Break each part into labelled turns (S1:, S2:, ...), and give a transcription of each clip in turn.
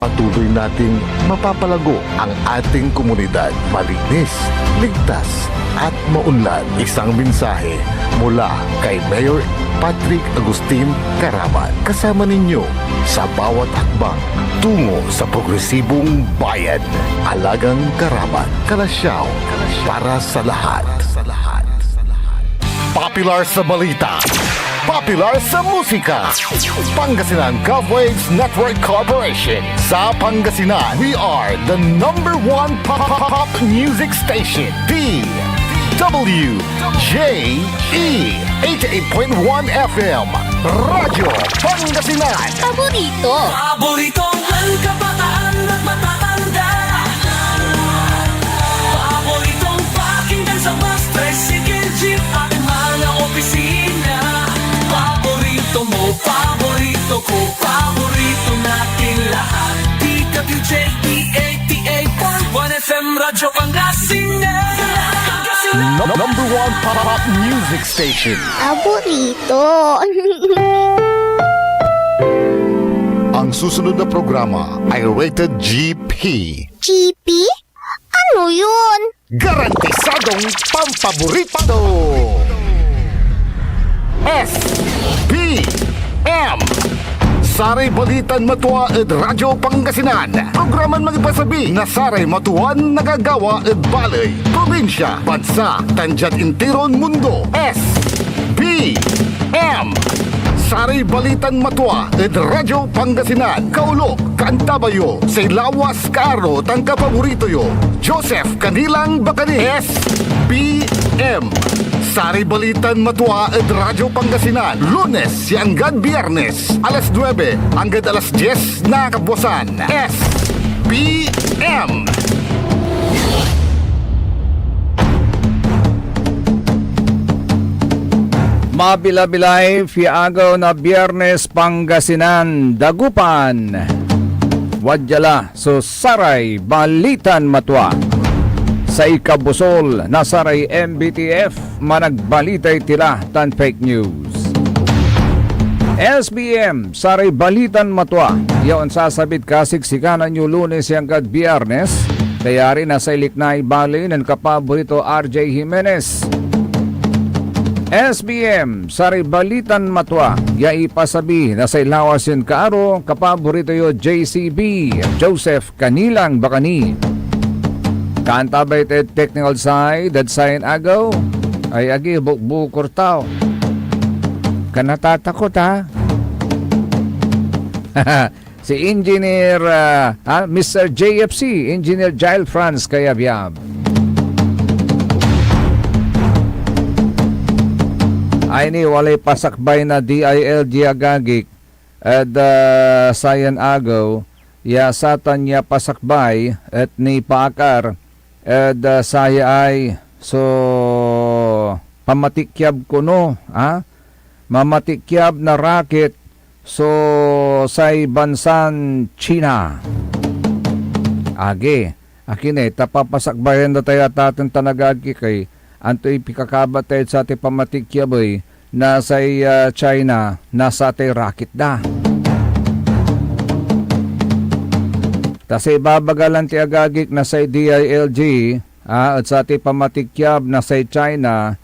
S1: Patuloy nating mapapalago ang ating komunidad, malinis, ligtas at maunlad. Isang mensahe mula kay Mayor Patrick Agustin Caraman. Kasama ninyo sa bawat hakbang tungo sa progresibong bayan. Alagang Caraman, Kalasyaw, para sa lahat. Popular sa balita, popular sa musika. Pangasinan Govwaves Network Corporation. Sa Pangasinan, we are the number one pop music station. DWJE 88.1 FM. Radyo Pangasinan.
S2: Paboritong ang kabataan at matatanda. Paboritong pakinggan sa bus, tricycle, jeep at mga opisina. Paborito mo, paborito ko, paborito natin lahat. DWJE 88.1 FM, Radyo Pangasinan.
S1: Number one pop music station.
S3: Paborito.
S1: Ang susunod na programa ay rated GP.
S3: GP? Ano yun?
S1: Garantisadong pampaborito. SPM Saray Balitan Matua ed Radyo Pangasinan. Programan magipasabi na saray matuan nagagawa ed balay, probinsya, bansa, tanjat intiron mundo. SPM Saray Balitan Matua ed Radyo Pangasinan. Kaulo, Kantabayo, sa Lawas Karo, tangka paborito yo. Joseph Kanilang Bakani. SPM Saray Balitan Matua ed Radyo Pangasinan. Lunes hanggang Biyernes, alas 9 hanggang alas 10 na kabuwasan. SPM
S4: Mabilabilay, fiagaw na Biyernes Pangasinan, Dagupan. Wadyala, so Saray Balitan Matua. Sa ikabusol na Saray MBTF, managbalitay tila tan fake news. SBM, Saray Balitan Matua. Yaon sasabit kasiksikanan nyo Lunes hanggang Biyernes. Kaya rin nasa iliknay bali ng kapaborito RJ Jimenez. SBM, Saray Balitan Matua. Ya ipasabi na sa ilawas yun kaaro, kapaborito yo JCB, Joseph Kanilang Bakani. Kantabayted technical side at sign agaw ay agi bukbukor tao. Kanatatakot ha? Si Engineer Mr. JFC, Engineer Jail France Kayabiyab. Ay ni walay pasakbay na DILG agagik at sayan agaw ya satan niya pasakbay at ni paakar at saya ay so pamatikyab ko no mamatikyab na racket so say bansan China age akin tapapasakbayan na tayo atin tanagagi kay anto ipikakabat tayo sa ati pamatikyab ay na say China nasa ati racket da. Kasi babagalan ti agagik na say DILG at sa ati pamatikyab na say China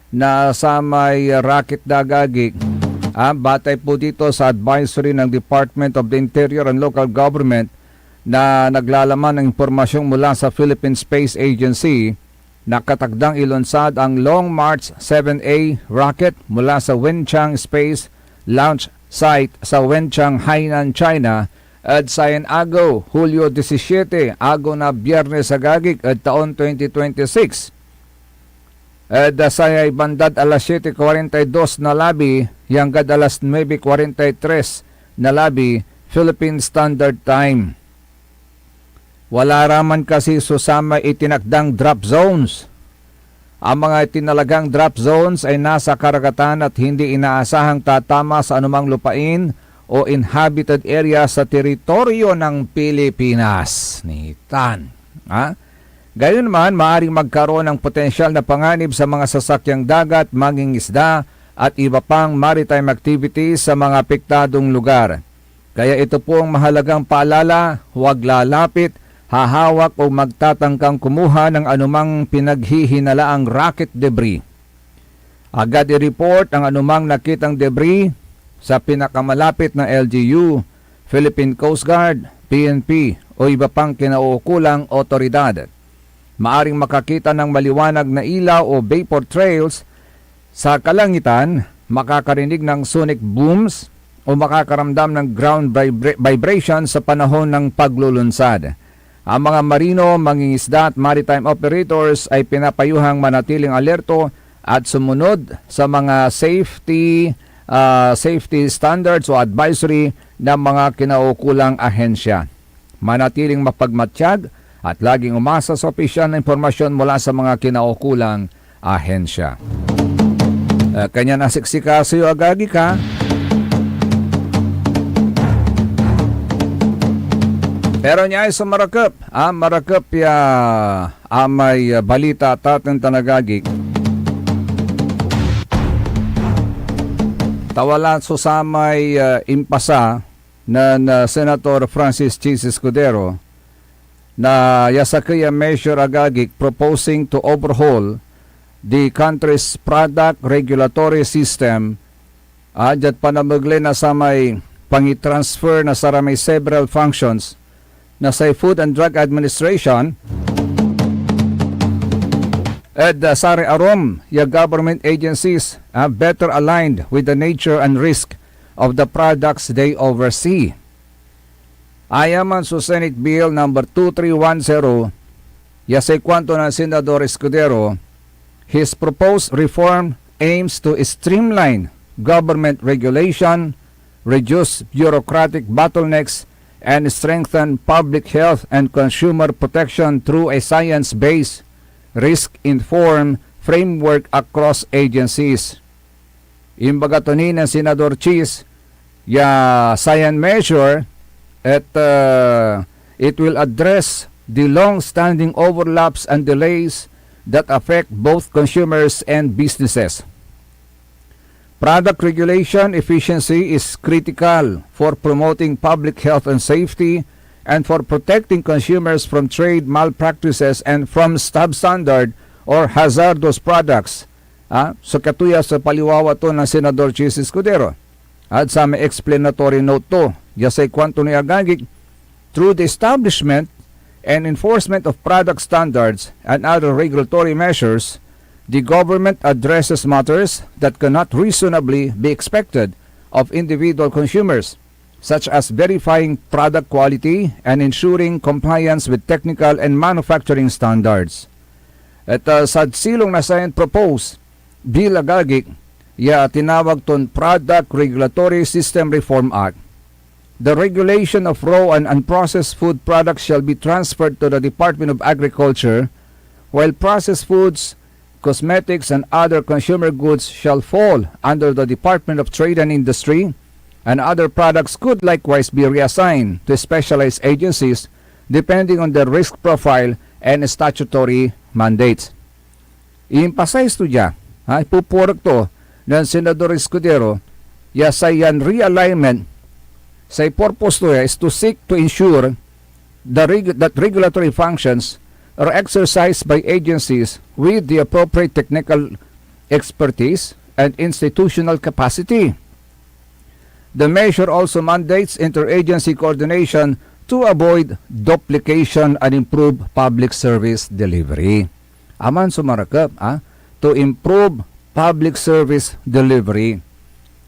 S4: na sa may racket dagagik. Batay po dito sa advisory ng Department of the Interior and Local Government na naglalaman ng impormasyong mula sa Philippine Space Agency. Nakatagdang ilunsad ang Long March 7A rocket mula sa Wenchang Space Launch Site sa Wenchang, Hainan, China at sayan agaw, Hulyo 17, agaw na Biyernes agagik at taon 2026. At sayay bandad alas 7:42 na labi, hanggang alas 9:43 na labi, Philippine Standard Time. Wala raman kasi susama itinakdang drop zones. Ang mga itinalagang drop zones ay nasa karagatan at hindi inaasahang tatama sa anumang lupain o inhabited area sa teritoryo ng Pilipinas. Nitan. Gayon naman, maaaring magkaroon ng potensyal na panganib sa mga sasakyang dagat, maging isda at iba pang maritime activities sa mga apektadong lugar. Kaya ito po ang mahalagang paalala, huwag lalapit, hahawak o magtatangkang kumuha ng anumang pinaghihinalaang rocket debris. Agad i-report ang anumang nakitang debris sa pinakamalapit na LGU, Philippine Coast Guard, PNP o iba pang kinauukulang otoridad. Maaring makakita ng maliwanag na ilaw o vapor trails sa kalangitan, makakarinig ng sonic booms o makakaramdam ng ground vibration sa panahon ng paglulunsad. Ang mga marino, mangingisda at maritime operators ay pinapayuhang manatiling alerto at sumunod sa mga safety standards o advisory ng mga kinaukulang ahensya. Manatiling mapagmatsyag at laging umasa sa opisyal na impormasyon mula sa mga kinaukulang ahensya. Kanya nasiksika sa iyo, agagi ka. Pero niya ay sa Marakap. Marakap ya may balita tatin tanagagik. Tawala susamay impasa na Senator Francis Chis Escudero na yasakaya measure agagik proposing to overhaul the country's product regulatory system. Adjat panamagli na sa may pangitransfer na sa may several functions na sa Food and Drug Administration at sari arom ya government agencies better aligned with the nature and risk of the products they oversee. Ayaman sa Senate Bill number 2310 yasay kwanto ng Senador Escudero, his proposed reform aims to streamline government regulation, reduce bureaucratic bottlenecks, and strengthen public health and consumer protection through a science-based, risk-informed framework across agencies. Imbaga to ni ng Senador Chis, ya science measure at it will address the long-standing overlaps and delays that affect both consumers and businesses. Product regulation efficiency is critical for promoting public health and safety and for protecting consumers from trade malpractices and from substandard or hazardous products. So katuya sa paliwawa to ng Senador Chis Escudero. At sa may explanatory note to, yasay kwanto ni agagik, through the establishment and enforcement of product standards and other regulatory measures, the government addresses matters that cannot reasonably be expected of individual consumers, such as verifying product quality and ensuring compliance with technical and manufacturing standards. At sa silong na sayan propose, Bill agagik, ya tinawag ton Product Regulatory System Reform Act. The regulation of raw and unprocessed food products shall be transferred to the Department of Agriculture, while processed foods, cosmetics, and other consumer goods shall fall under the Department of Trade and Industry, and other products could likewise be reassigned to specialized agencies depending on their risk profile and statutory mandates. I-emphasize to dya, ipupurok to ng Senador Escudero, yasayan realignment sa purpose to is to seek to ensure that regulatory functions are exercised by agencies with the appropriate technical expertise and institutional capacity. The measure also mandates interagency coordination to avoid duplication and improve public service delivery. Aman sumarakap, to improve public service delivery.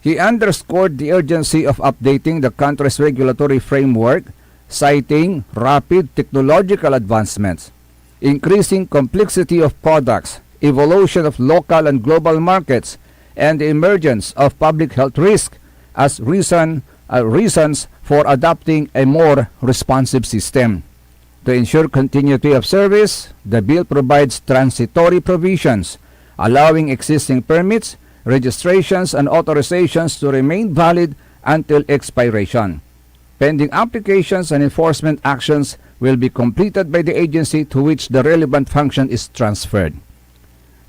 S4: He underscored the urgency of updating the country's regulatory framework, citing rapid technological advancements, increasing complexity of products, evolution of local and global markets, and the emergence of public health risk as reasons for adopting a more responsive system. To ensure continuity of service, the bill provides transitory provisions allowing existing permits, registrations, and authorizations to remain valid until expiration. Pending applications and enforcement actions will be completed by the agency to which the relevant function is transferred.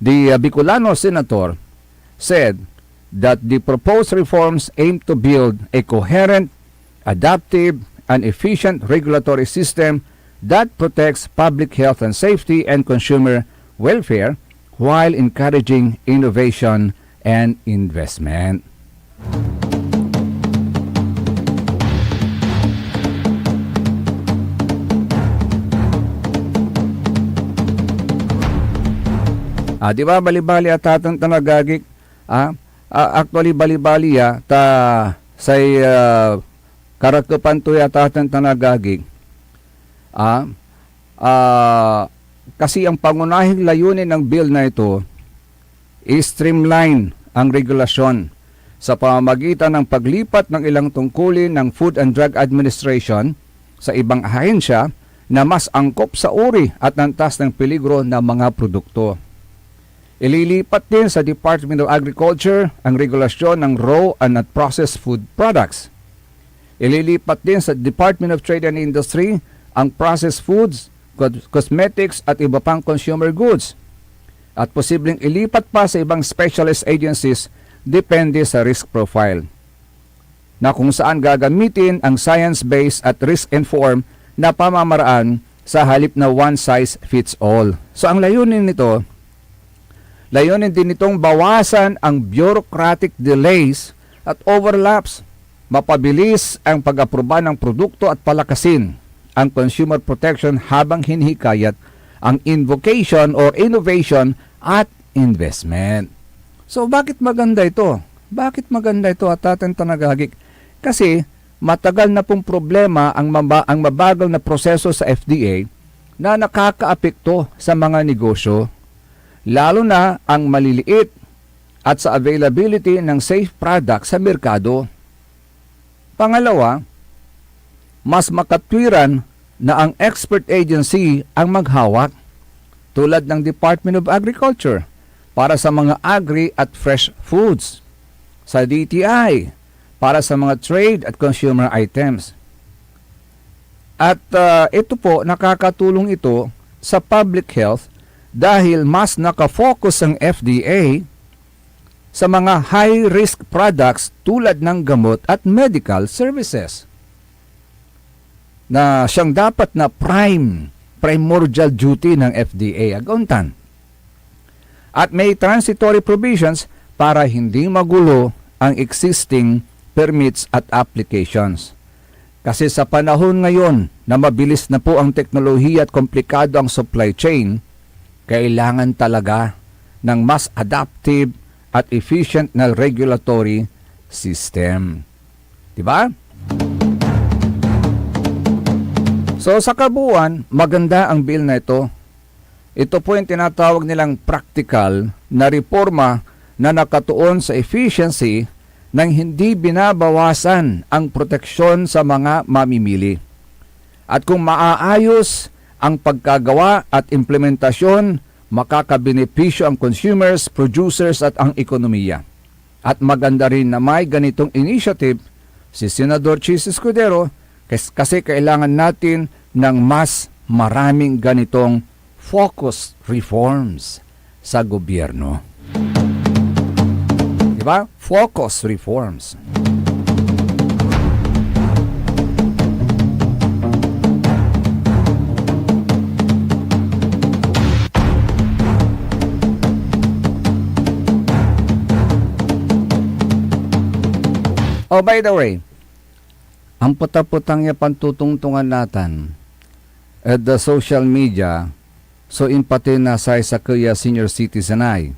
S4: The Bicolano Senator said that the proposed reforms aim to build a coherent adaptive, and efficient regulatory system that protects public health and safety and consumer welfare while encouraging innovation and investment. Di ba bali-bali at atang tanagagik? Actually bali-bali ta say karakapan to at atang tanagagik. Kasi ang pangunahing layunin ng bill na ito is streamline ang regulasyon sa pamamagitan ng paglipat ng ilang tungkulin ng Food and Drug Administration sa ibang ahensya na mas angkop sa uri at antas ng peligro ng mga produkto. Ililipat din sa Department of Agriculture ang regulasyon ng raw and not processed food products. Ililipat din sa Department of Trade and Industry ang processed foods, cosmetics at iba pang consumer goods. At posibleng ilipat pa sa ibang specialist agencies depende sa risk profile, na kung saan gagamitin ang science-based at risk-informed na pamamaraan sa halip na one size fits all. So ang layunin din nitong bawasan ang bureaucratic delays at overlaps, mapabilis ang pag-aproba ng produkto at palakasin ang consumer protection habang hinihikayat ang invocation or innovation at investment. So bakit maganda ito? Bakit maganda ito at ating tanagagik? Kasi matagal na pong problema ang mabagal na proseso sa FDA na nakakaapekto sa mga negosyo, lalo na ang maliliit at sa availability ng safe product sa merkado. Pangalawa, mas makatwiran na ang expert agency ang maghawak tulad ng Department of Agriculture para sa mga agri at fresh foods, sa DTI para sa mga trade at consumer items. At ito po, nakakatulong ito sa public health dahil mas nakafocus ang FDA sa mga high-risk products tulad ng gamot at medical services na siyang dapat na primordial duty ng FDA agauntan. At may transitory provisions para hindi magulo ang existing permits at applications. Kasi sa panahon ngayon na mabilis na po ang teknolohiya at komplikado ang supply chain, kailangan talaga ng mas adaptive at efficient na regulatory system. Diba? So sa kabuuan, maganda ang bill na ito. Ito po yung tinatawag nilang practical na reforma na nakatuon sa efficiency nang hindi binabawasan ang proteksyon sa mga mamimili. At kung maaayos ang pagkagawa at implementasyon, makakabenepisyo ang consumers, producers at ang ekonomiya. At maganda rin na may ganitong initiative si Senador Chis Escudero kasi kailangan natin ng mas maraming ganitong focused reforms sa gobyerno. Diba? Focused reforms. Oh, by the way, ang putang-putang niya pantutungtungan natin at the social media, so impati na sa kaya senior citizen ay,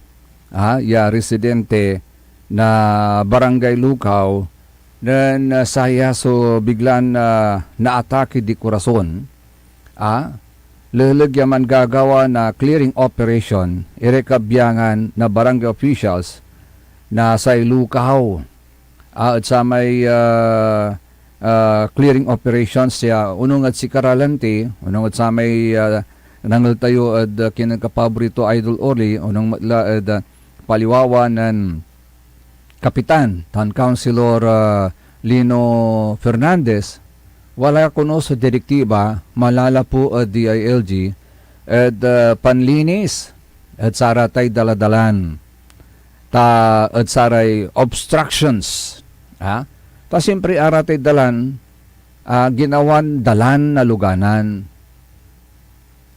S4: ya residente na barangay Lukaw na saya so biglan naatake di Corazon, lalagyan man gagawa na clearing operation, irekabyangan na barangay officials na sa Lukaw, at sa may clearing operations siya unong at si Karalanti, unong at sa may nangal tayo at kinakapaborito Idol Orly, unong matla at paliwawa ng Kapitan, Town Councilor Lino Fernandez, wala kuno sa direktiba, malala po at DILG, at panlinis, at saratay daladalan, at saray obstructions, ta siyempre aratay dalan ginawan dalan na luganan.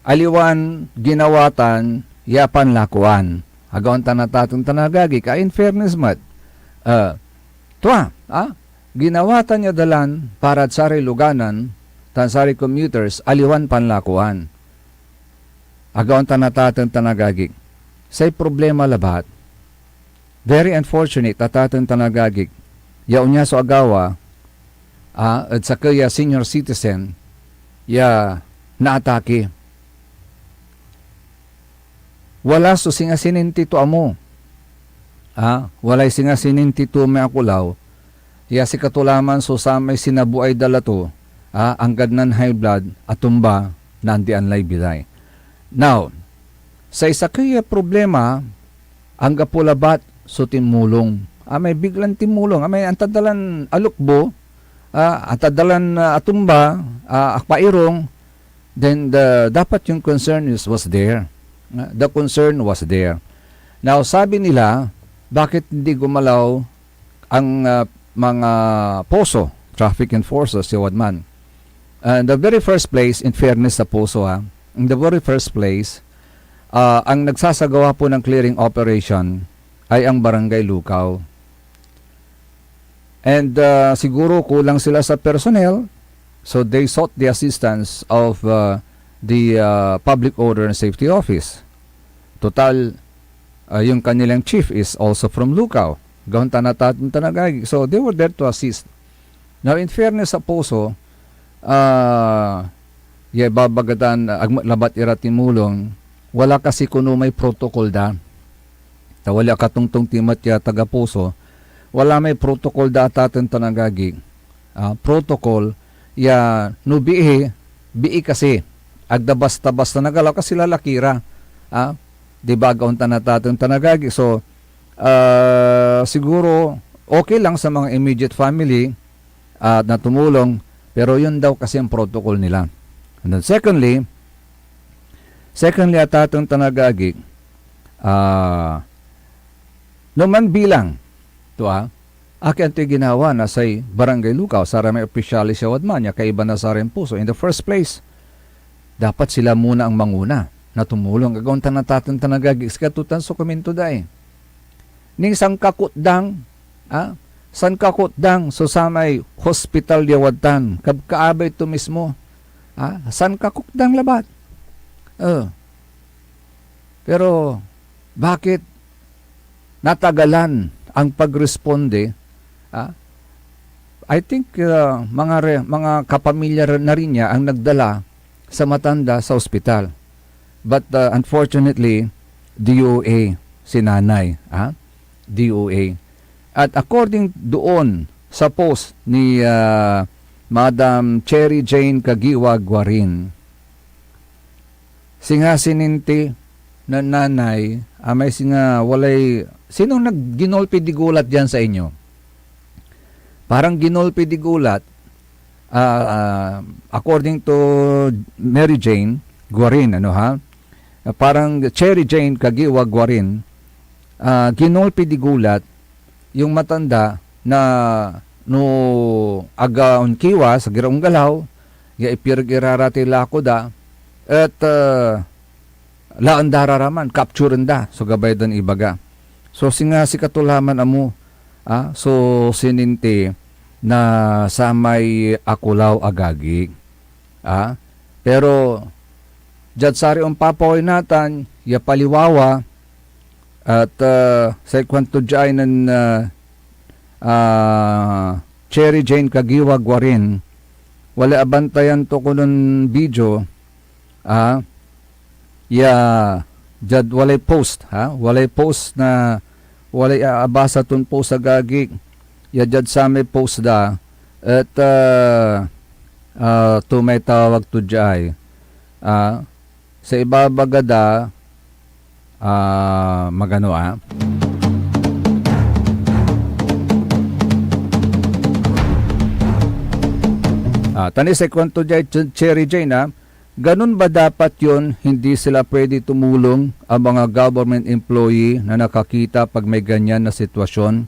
S4: Aliwan ginawatan yapan lakuan. Agawan tanatatong tanagagi ka in fairness mat. Ginawatan niya dalan para at sari luganan tan sari commuters aliwan panlakuan. Agawan tanatatong tanagagi. Say problema labat. Very unfortunate tatatong tanagagi. Yaon niya so agawa at sa kaya senior citizen naatake. Wala so singasinin to amo. Walay singasinin to may akulaw. Si katulaman so sa may sinabuay dalato, ang gadnan high blood at tumba na andian lay biday. Now, sa isa kaya problema, ang gapulabat so timulong. May biglang timulong. May antadalan alukbo, antadalan atumba, akpairong, then dapat yung concern was there. The concern was there. Now, sabi nila, bakit hindi gumalaw ang mga poso, traffic enforcers, si Wadman? In the very first place, in fairness sa poso, in the very first place, ang nagsasagawa po ng clearing operation ay ang Barangay Lukaw. And siguro kulang sila sa personnel, so they sought the assistance of the Public Order and Safety Office. Total, yung kanilang chief is also from Lukaw. Gawin tanagagi. So, they were there to assist. Now, in fairness sa poso, babagatan, aglabat iratimulong, wala kasi kuno may protocol da. Wala katungtong timat ya taga poso, wala may protocol da atatang tanagagi. Protocol, bii kasi, agdabasta-basta nagalaw kasi lalakira. Diba gaon natatong tanagagi. So, siguro okay lang sa mga immediate family na tumulong, pero yun daw kasi ang protocol nila. And then secondly atatong tanagagi, naman bilang to akin ito ginawa na sa Barangay Lukaw, sa may opisyali siya Wadman, kaiba na sa rin puso. In the first place, dapat sila muna ang manguna na tumulong. Gagawin natatong tanagagi, skatutan so komento dahi. Ning sangkakutdang, so sa may hospital diawatan, kaabay ito mismo, sangkakutdang labat. Pero, bakit natagalan ang pagresponde? I think mga kapamilya na rin niya ang nagdala sa matanda sa ospital. But unfortunately, DOA si nanay. DOA. At according doon sa post ni Madam Cherry Jane Kagiwa Guarin, singa sininti na nanay, may singa walay, sinong nagginolpi di gulat diyan sa inyo? Parang ginolpi di gulat, according to Mary Jane Guarin, parang Cherry Jane Kagiwa Guarin, ginolpi di gulat yung matanda na no agaon kiwa sa giraong galaw, ipirgirarati lako da, at laandara raman, capturean da, so gabay dan ibaga. So singa si katulaman amo, so sininti na sa may akulaw agagi. Pero jadsari ang papoy natan, paliwawa, at sa kwanto dyan ng Cherry Jane Kagiwa Guarin, wala abantayan to ko ng video, jad walay post, walay post na walay abasa ton post sa gagik, jad sa may post da, at to may tawag to dyan, sa ibabagada, magano tani sa kwento dyan Cherry Jane, ganun ba dapat yun? Hindi sila pwede tumulong ang mga government employee na nakakita pag may ganyan na sitwasyon?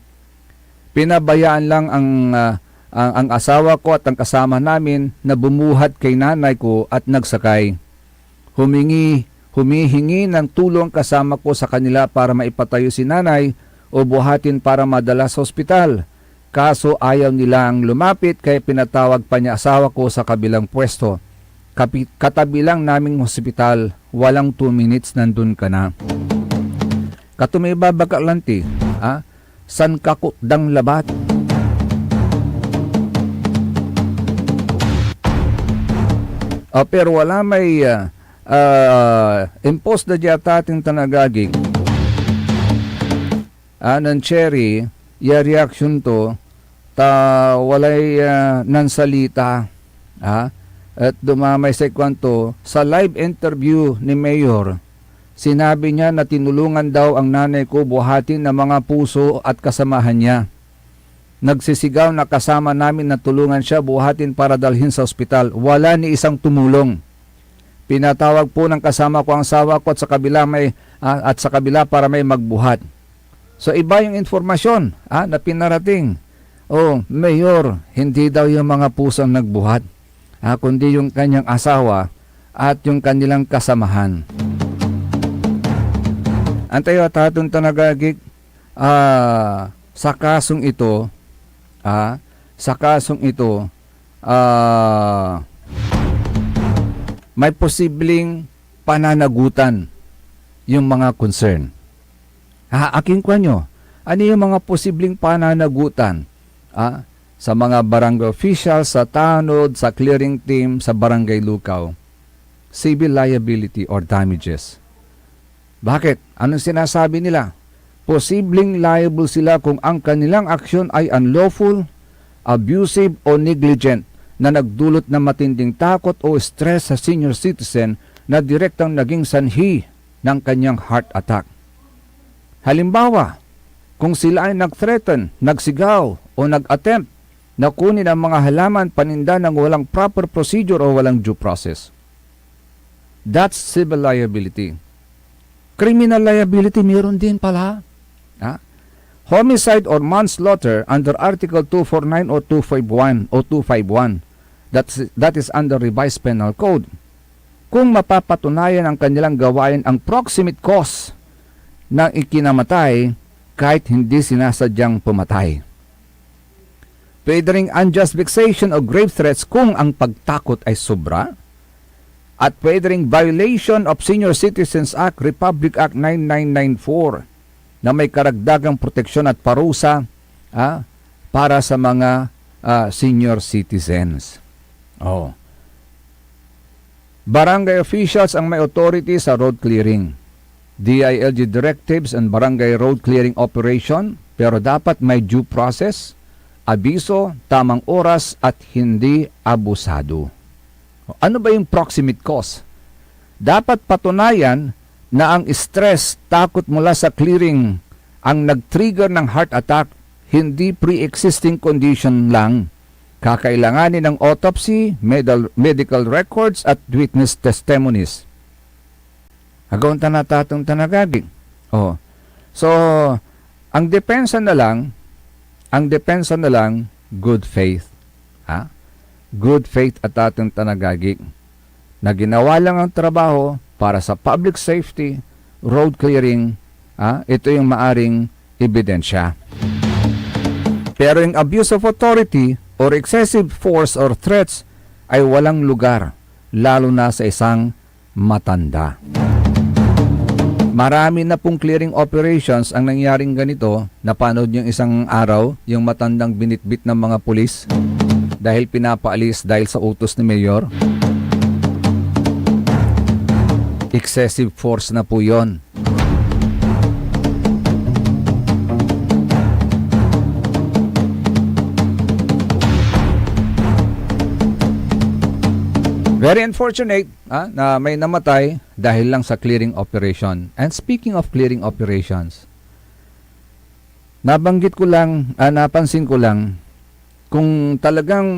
S4: Pinabayaan lang ang asawa ko at ang kasama namin na bumuhat kay nanay ko at nagsakay. Humihingi ng tulong kasama ko sa kanila para maipatayo si nanay o buhatin para madala sa ospital. Kaso ayaw nilang lumapit kaya pinatawag pa niya asawa ko sa kabilang pwesto. Katabi lang naming hospital, walang 2 minutes nandun ka na. Katumiba bakalanti, san kakutdang labat? Pero wala may impose na diyata ating tanagagig. Ng cherry, reaction to, walay nansalita. At dumamay sa kwanto, sa live interview ni Mayor, sinabi niya na tinulungan daw ang nanay ko buhatin ng mga puso at kasamahan niya. Nagsisigaw na kasama namin na tulungan siya buhatin para dalhin sa ospital. Wala ni isang tumulong. Pinatawag po ng kasama ko ang asawa ko at sa kabila para may magbuhat. So iba yung informasyon na pinarating. Mayor, hindi daw yung mga puso ang nagbuhat. Kundi yung kanyang asawa at yung kanilang kasamahan. Antayo at atong tanagagig, sa kasong ito, may posibleng pananagutan yung mga concern. Aking kwanyo, ano yung mga posibleng pananagutan? Sa mga barangay officials, sa tanod, sa clearing team, sa barangay Lukaw, civil liability or damages. Bakit? Anong sinasabi nila? Posibleng liable sila kung ang kanilang aksyon ay unlawful, abusive o negligent na nagdulot ng matinding takot o stress sa senior citizen na direktang naging sanhi ng kanyang heart attack. Halimbawa, kung sila ay nag-threaten, nagsigaw o nag-attempt na kunin ang mga halaman paninda ng walang proper procedure o walang due process. That's civil liability. Criminal liability meron din pala. Homicide or manslaughter under Article 249 or 251. That is under revised penal code. Kung mapapatunayan ang kanilang gawain ang proximate cause ng ikinamatay kahit hindi sinasadyang pumatay. Pwede ring unjust vexation o grave threats kung ang pagtakot ay sobra. At pwede ring violation of Senior Citizens Act, Republic Act 9994 na may karagdagang proteksyon at parusa para sa mga senior citizens. Barangay officials ang may authority sa road clearing. DILG directives and barangay road clearing operation, pero dapat may due process, abiso, tamang oras at hindi abusado. Ano ba yung proximate cause? Dapat patunayan na ang stress, takot mula sa clearing ang nag-trigger ng heart attack, hindi pre-existing condition lang. Kakailanganin ng autopsy, medical records at witness testimonies. Agaw natatong tanagaging. So, ang depensa na lang, good faith. Good faith at atong tanagagig. Na ginawa lang ang trabaho para sa public safety, road clearing, ito yung maaring ebidensya. Pero yung abuse of authority or excessive force or threats ay walang lugar, lalo na sa isang matanda. Marami na pong clearing operations ang nangyaring ganito. Napanood yung isang araw, yung matandang binitbit ng mga pulis dahil pinapaalis dahil sa utos ni Mayor. Excessive force na po yun. Very unfortunate na may namatay dahil lang sa clearing operation. And speaking of clearing operations, napansin ko lang, kung talagang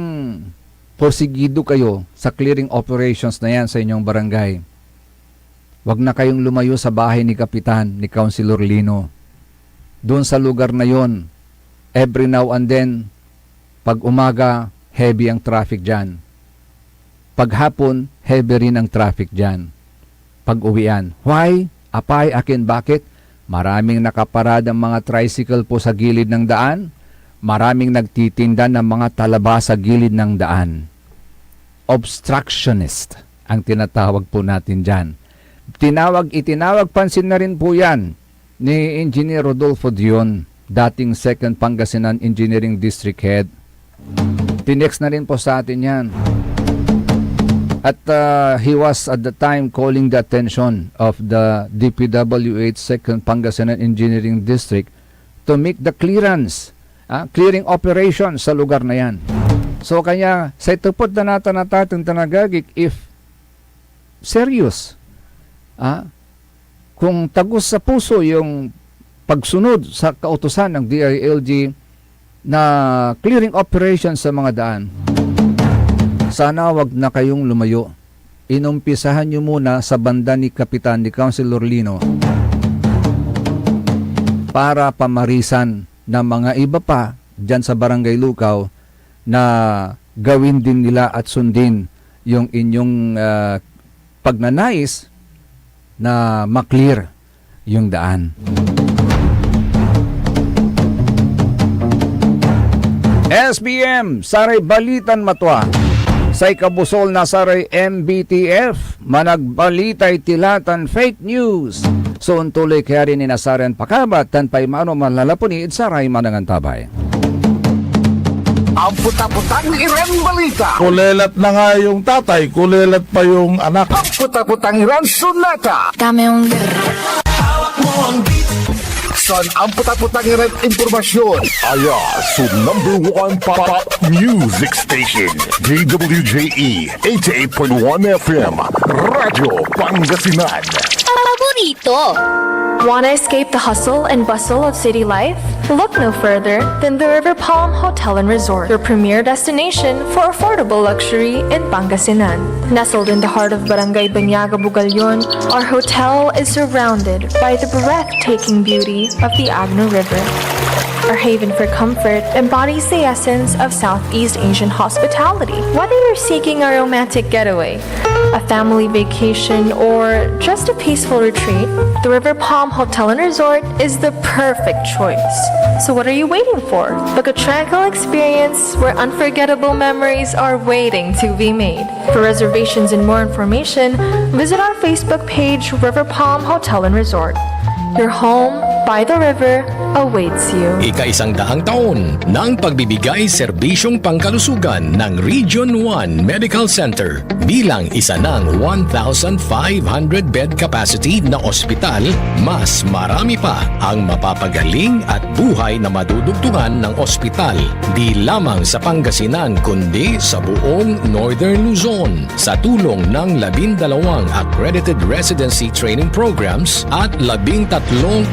S4: porsigido kayo sa clearing operations na yan sa inyong barangay, wag na kayong lumayo sa bahay ni Kapitan, ni Councilor Lino. Doon sa lugar na yon, every now and then, Pag umaga, heavy ang traffic dyan. Pag hapon, heavy rin ang traffic dyan. Pag uwian. Why? Apay, akin, bakit? Maraming nakaparadang mga tricycle po sa gilid ng daan. Maraming nagtitinda ng mga talaba sa gilid ng daan. Obstructionist ang tinatawag po natin dyan. Itinawag pansin na rin po yan ni Engineer Rodolfo Dion, dating 2nd Pangasinan Engineering District Head. Tinext na rin po sa atin yan. At he was at the time calling the attention of the DPWH 2nd Pangasinan Engineering District to make the clearing operation sa lugar na yan. So kanya, sa itupod na natin tanagagik, if serious, kung tagus sa puso yung pagsunod sa kautusan ng DILG na clearing operation sa mga daan, sana wag na kayong lumayo. Inumpisahan nyo muna sa banda ni Kapitan, ni Councilor Lino, para pamarisan ng mga iba pa dyan sa Barangay Lukaw na gawin din nila at sundin yung inyong pagnanais na maklear yung daan. SBM, Saray Balitan Matwa. Say kabusol na saray MBTF, managbalitay tilatan fake news. So untuloy kaya rin inasaran pakabat, tanpay mano malalapuni saray manangantabay.
S1: Ang puta-putang Iran balita.
S5: Kulelat na nga yung tatay, kulelat pa yung anak.
S1: Ang puta-putang Iran sunata.
S3: Dame un
S2: Hawak mo ang beat.
S1: Son ang puta-putang Iran impormasyon. Aya sa #1 pop music station. DWJE 88.1 FM. Radyo Pangasinan.
S3: Paborito.
S6: Want to escape the hustle and bustle of city life? Look no further than the River Palm Hotel and Resort, your premier destination for affordable luxury in Pangasinan. Nestled in the heart of Barangay Banyaga, Bugalyon, our hotel is surrounded by the breathtaking beauty of the Agno River. Our haven for comfort embodies the essence of Southeast Asian hospitality. Whether you're seeking a romantic getaway, a family vacation, or just a peaceful retreat, the River Palm Hotel and Resort is the perfect choice. So what are you waiting for? Book a tranquil experience where unforgettable memories are waiting to be made. For reservations and more information, visit our Facebook page, River Palm Hotel and Resort. Your home by the river awaits you.
S7: Ika-100 taon ng pagbibigay serbisyong pangkalusugan ng Region 1 Medical Center bilang isa ng 1,500 bed capacity na ospital, mas marami pa ang mapapagaling at buhay na madudugtungan ng ospital di lamang sa Pangasinan kundi sa buong Northern Luzon sa tulong ng 12 accredited residency training programs at 13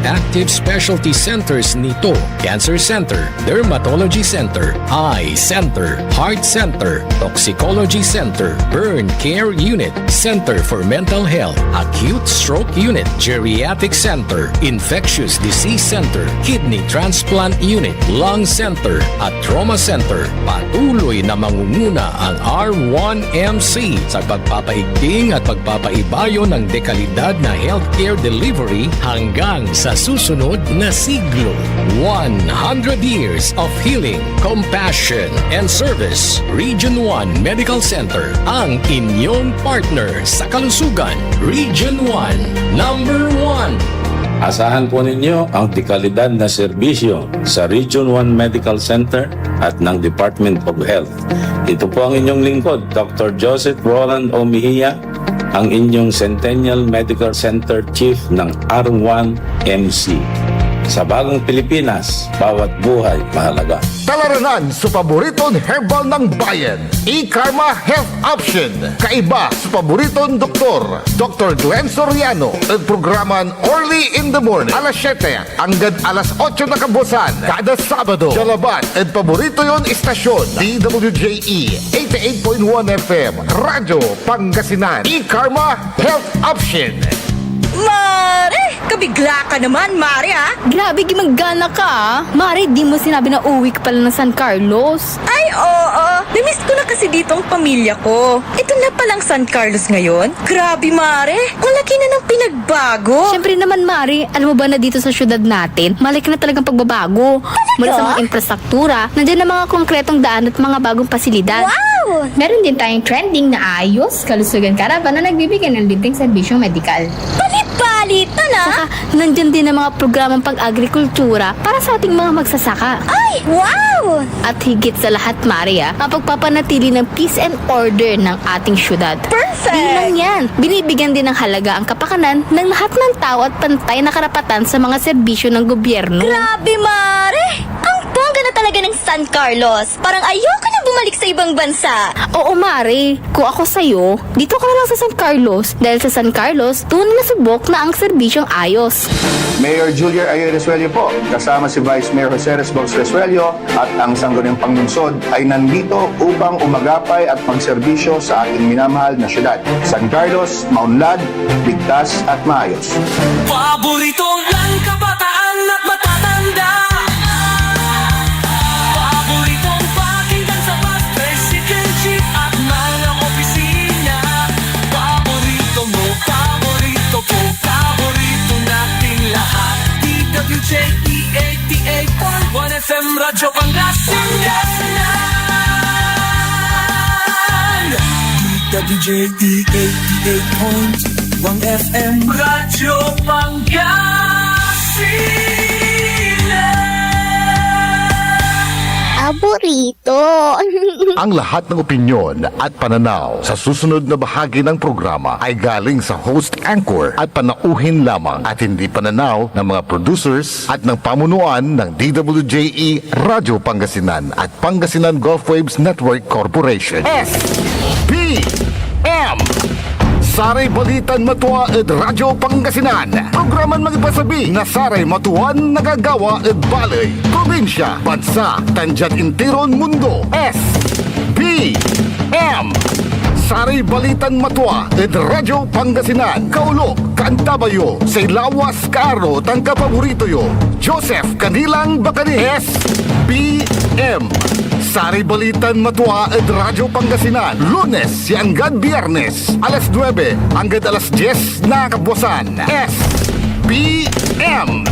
S7: active specialty centers nito: Cancer Center, Dermatology Center, Eye Center, Heart Center, Toxicology Center, Burn Care Unit, Center for Mental Health, Acute Stroke Unit, Geriatric Center, Infectious Disease Center, Kidney Transplant Unit, Lung Center, at Trauma Center. Patuloy na mangunguna ang R1MC sa pagpapaigting at pagpapaibayo ng dekalidad na healthcare delivery hanggang sa susunod na siglo. 100 years of healing, compassion, and service. Region 1 Medical Center, ang inyong partner sa kalusugan. Region 1, number 1.
S8: Asahan po ninyo ang dekalidad na serbisyo sa Region 1 Medical Center at ng Department of Health. Ito po ang inyong lingkod, Dr. Joseph Roland Omihia, ang inyong Centennial Medical Center Chief ng R1MC. Sa bagong Pilipinas, bawat buhay mahalaga.
S1: Talaranan sa paboritong herbal ng bayan. E-Karma Health Option. Kaiba sa paboritong doktor. Dr. Glenn Soriano. At programan Early in the Morning. Alas 7 hanggang alas 8 na kabusan. Kada Sabado. Jalaban at paborito yon istasyon. DWJE 88.1 FM. Radyo Pangasinan. E-Karma Health Option.
S3: Mare!
S9: kabigla ka naman, Mare, ha?
S10: Grabe, gimagana ka ah. Mare, di mo sinabi na uwi ka pala ng San Carlos.
S9: Ay, oo. Namiss ko na kasi dito ang pamilya ko. Ito na palang San Carlos ngayon. Grabe, Mare. Malaki na ng pinagbago.
S10: Siyempre naman, Mare, alam mo ba na dito sa syudad natin, malaki na talagang pagbabago. Mula sa mga infrastruktura, nandiyan na mga konkretong daan at mga bagong pasilidad.
S3: Wow!
S10: Meron din tayong trending na ayos, kalusugan karavan na nagbibigay ng libreng serbisyong medikal.
S3: Palit-palitan na!
S10: Saka, nandyan din ang mga programang pag-agrikultura para sa ating mga magsasaka.
S3: Ay, wow!
S10: At higit sa lahat, Maria, ang pagpapanatili ng peace and order ng ating syudad.
S3: Perfect!
S10: Di lang yan, binibigyan din ng halaga ang kapakanan ng lahat ng tao at pantay na karapatan sa mga serbisyo ng gobyerno.
S3: Grabe, Mare! Ang bongga na talaga ng San Carlos. Parang ayoko na bumalik sa ibang bansa.
S10: Oo, Mare, kung ako sa'yo, dito ka na lang sa San Carlos dahil sa San Carlos, tunay na subok na ang serbisyong ayos.
S11: Mayor Julia Ayer Resuello po, kasama si Vice Mayor Jose Resbox Resuello at ang Sangguniang Panglungsod ay nandito upang umagapay at magserbisyo sa ating minamahal na syudad. San Carlos, maunlad, ligtas at maayos.
S2: Paborito ng kabataan at matatanda. Paboritong pakinggan sa bus, tricycle, jeep at mga opisina. Paborito mo, paborito ko, paborito nating lahat. DWJE 88.1 FM Radyo Pangasinan. DWJE 88.1 FM Radyo Pangasinan.
S3: Paborito.
S1: Ang lahat ng opinyon at pananaw sa susunod na bahagi ng programa ay galing sa host anchor at panauhin lamang at hindi pananaw ng mga producers at ng pamunuan ng DWJE Radyo Pangasinan at Pangasinan Gulf Waves Network Corporation. SPM Saray Balitan Matua ed Radyo Pangasinan. Programan magipasabi na Saray Matuan nagagawa ed Balay, Probinsya, Bansa, Tanjat Intiron Mundo. SBM Saray Balitan Matua ed Radyo Pangasinan. Kaulo, Kantabayo, sa Ilawas, Kaaro, tangka paborito yo. Joseph Kanilang Bakani. SBM Saray Balitan Matua ed Radyo Pangasinan. Lunes hanggang Biyernes, alas 9 hanggang alas 10 na kabuwasan. SBM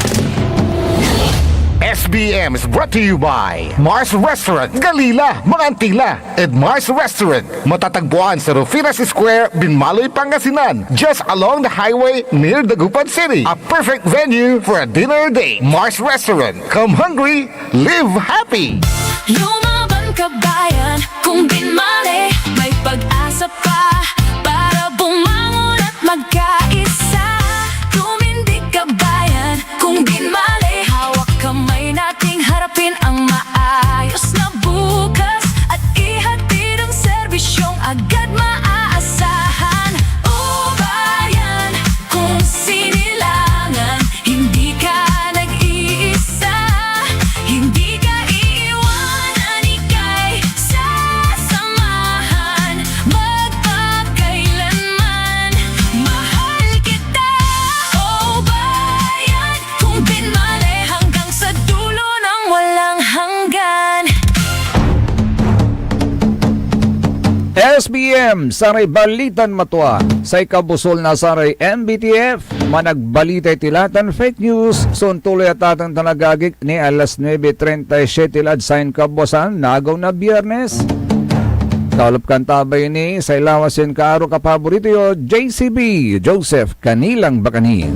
S1: SBM is brought to you by Mars Restaurant, Galila, Mangantila, and Mars Restaurant. Matatagpuan sa Rufinas Square, Binmaloy, Pangasinan, just along the highway near Dagupan City. A perfect venue for a dinner date. Mars Restaurant. Come hungry, live happy.
S6: Lumaban ka bayan, kung binmali, may pag-asa pa para bumangon at magkaisa. Tumindig ka bayan, kung binmali, hawak kamay nating harapin ang maayos na bukas at ihatid ang serbisyong agad maaasahan. O bayan, kung sinilangan, hindi ka nag-iisa, hindi ka iiwanan, ika'y sasamahan magpakailanman. Mahal kita, o bayan, kung binmali hanggang sa dulo ng walang hanggan.
S4: SBM, Saray Balitan Matua, sa ikabusol na Saray MBTF, managbalitay tilatan fake news, son tuloy at atang tanagagik ni alas 9:37 lad sain kabusan, nagaw na Biyernes. Kaulap kantabay ni sa ilawasin kaaro kapaborito yo, JCB, Joseph Kanilang Bakani.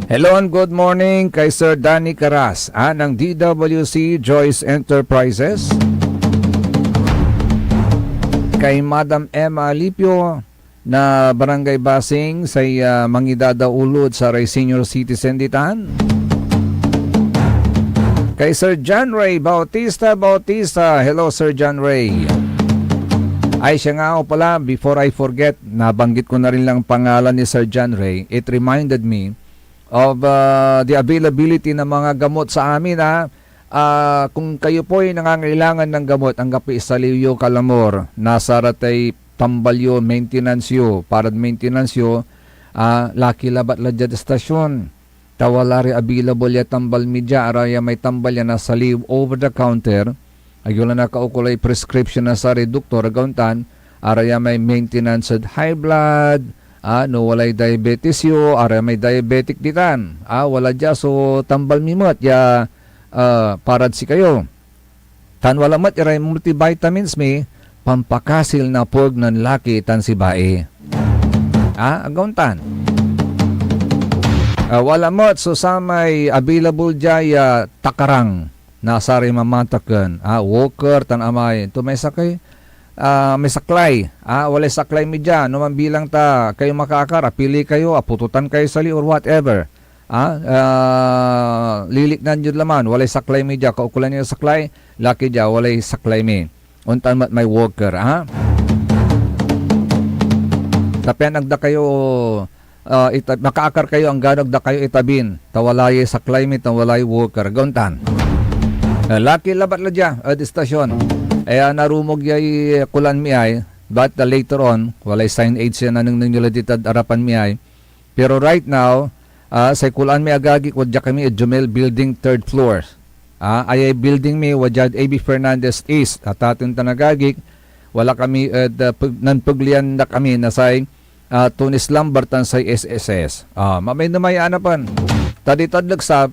S4: Hello and good morning kay Sir Danny Caras, ng DWC Joyce Enterprises. Kay Madam Emma Alipio na Barangay Basing sa Mangidada Ulod sa Ray Senior Citizen Ditan. Kay Sir John Ray Bautista. Hello Sir John Ray. Ay siya nga ako pala, before I forget, nabanggit ko na rin lang pangalan ni Sir John Ray. It reminded me of the availability ng mga gamot sa amin kung kayo po ay nangangailangan ng gamot, ang Gapi Salilio Calamor, nasa ratay Tambalyo maintenance yo, parad maintenance yo, laki labat ladya di stasyon. Tawalari available ya tambal media, araya may tambal ya nasa live over the counter. Ayula na kaukulay prescription na sa reduktor, agauntan, araya may maintenance at high blood, no walay diabetes yo, araya may diabetic ditan. Wala dya, so tambal mimot, ya parad si kayo. Tan wala mat, aray multivitamins mi, pampakasil na pog ng laki tan si bae. Agauntan. Wala mat, so sa may available dya, takarang, nasari mamatakan, walker, tan amay, may sakay, may saklay, walay saklay mi dyan, no bilang ta kayo makakara, pili kayo, pututan kayo sali or whatever, liliknan yun laman, walay saklay mi dyan, kaukulan nyo saklay, laki dyan, walay saklay mi, untan mat may walker, tapian nagda kayo, makaakar kayo ang ganog da kayo itabin, tawalay saklay mi, tawalay walker, gauntan. Laki labat ladya at istasyon. Narumog yay kulan mi ay, but later on, walay sign age yan anong nila ditad arapan mi ay. Pero right now, sa kulan mi agagi, wadya kami at Jumel Building 3rd floor. Ay building mi, wadya A.B. Fernandez East. At atin tanagagik, wala kami, nanpuglian na kami na say Tunis Lambertan sa SSS. Mamay na may anapan. Taditad lagsab,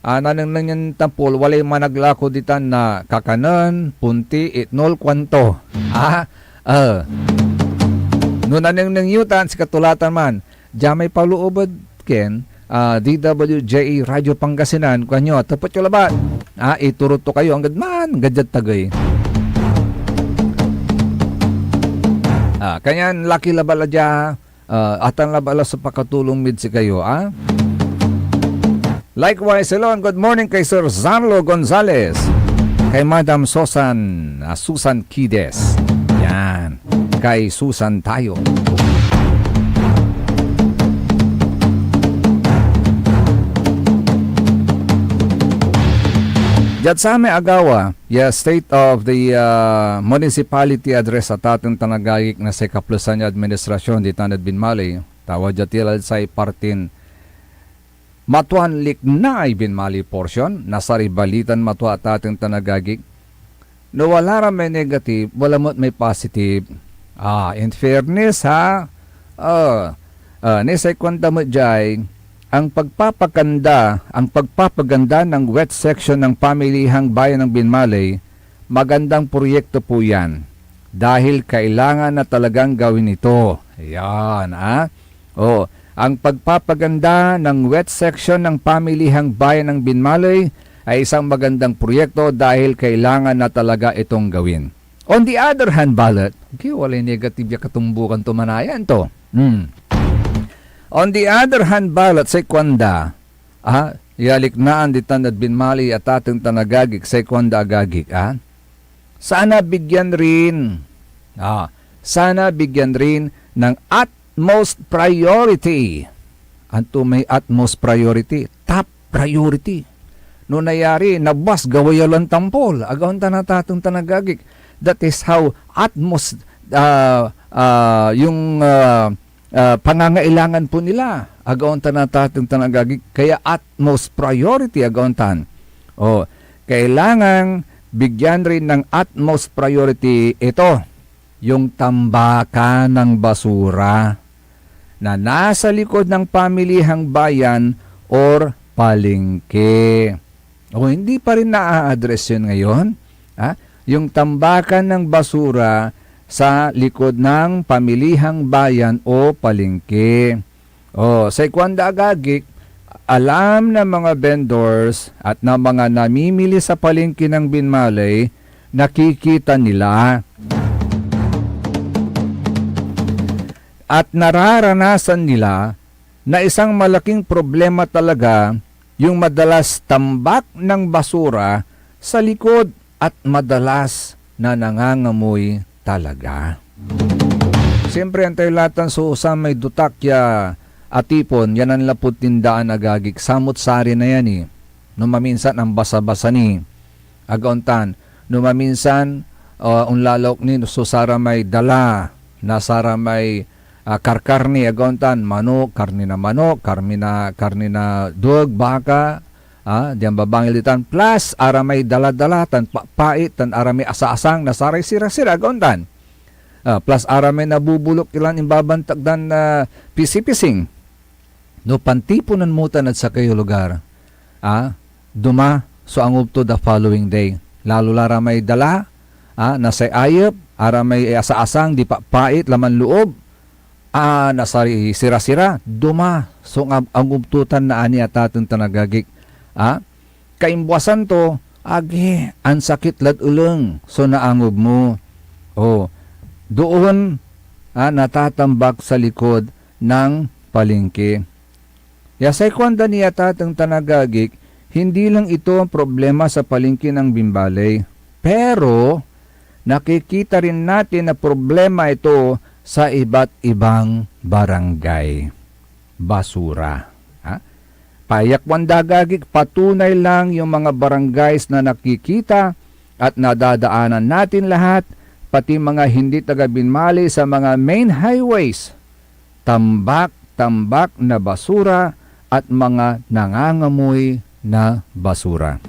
S4: nanang nanyan tampol, walay managlako ditan na kakanan, punti, itnol, kwanto. Noon nanang nangyutan, si katulatan man, jamay paluobad ken, DWJE Radio Pangasinan, kanyo, tapos yung labat. Iturot to kayo, ang gadman, gadjad tagay. Kanyan, laki labala dya, atan labala sa pakatulong mid si kayo, Likewise, hello and good morning kay Sir Zanlo Gonzales, kay Madam Susan Kides, yan, kay Susan tayo. Diyan sa may agawa, State of the Municipality Address at ating tanagayik na sa kaplusan niya administrasyon di Tanad Binmali, tawad jatilal sa partin Matuan Liknay Binmali portion, nasa ribalitan matwa at ating tanagagig. No wala ra may negative, wala mo may positive. In fairness nisay kwanta mo jay, ang pagpapaganda ng wet section ng pamilihang bayan ng Binmalay, magandang proyekto po yan. Dahil kailangan na talagang gawin ito. Ayan, ang pagpapaganda ng wet section ng pamilihang bayan ng Binmalay ay isang magandang proyekto dahil kailangan na talaga itong gawin. On the other hand, balot, wala negative ya katumbukan tumanayan to. On the other hand, balot, sa kwanda, yaliknaan di Tanad Binmali at ating tanagagik sa kwanda agagik, sana bigyan rin, ng utmost priority. Anto may utmost priority, top priority. No nayari, nabas gawayalan tampol. Agaw ta natatong tanagagik. That is how utmost pangangailangan po nila. Agaw ta natatong tanagagik. Kaya utmost priority agaw tan. Kailangang bigyan rin ng utmost priority ito. Yung tambakan ng basura na nasa likod ng pamilihang bayan or palengke. Hindi pa rin na-address yun ngayon. Yung tambakan ng basura sa likod ng pamilihang bayan o palengke. Sa ikwanda agagik, alam ng mga vendors at ng mga namimili sa palengke ng Binmalay, nakikita nila at nararanasan nila na isang malaking problema talaga yung madalas tambak ng basura sa likod at madalas na nangangamoy talaga. Siyempre, antay latan so may dutakya atipon, yan ang lapot tindaan agagik. Samot-sari na yan No maminsan ang basa-basa ni agauntan. No maminsan unlalawak ni susara may dala, nasara may karkarni agontan, manok, karni na manok, karni na dog, baka, diyan babangilitan, plus aramay daladala, tan pait, tan aramay asa-asang, nasaray sira-sira agontan. Plus aramay nabubulok ilan imbabantag dan pisi-pising. No pantipunan mutan at sa kayo lugar. Duma, so ang to the following day. Lalo laramay dala, nasay ayop, aramay asa-asang, di pa pait, laman loob, nasari sira-sira, duma, so ang ubtutan na ani at ating tanagagik. Kaimbuasan to, agi, ang sakit lat uleng, so naangob mo. Doon, natatambak sa likod ng palengke. Yasay kwanda niya tatang tanagagik, hindi lang ito ang problema sa palengke ng Bimbalay. Pero, nakikita rin natin na problema ito sa iba't ibang barangay. Basura. Payakwan dagagik, patunay lang yung mga barangays na nakikita at nadadaanan natin lahat, pati mga hindi taga-Binmali sa mga main highways. Tambak na basura at mga nangangamoy na basura.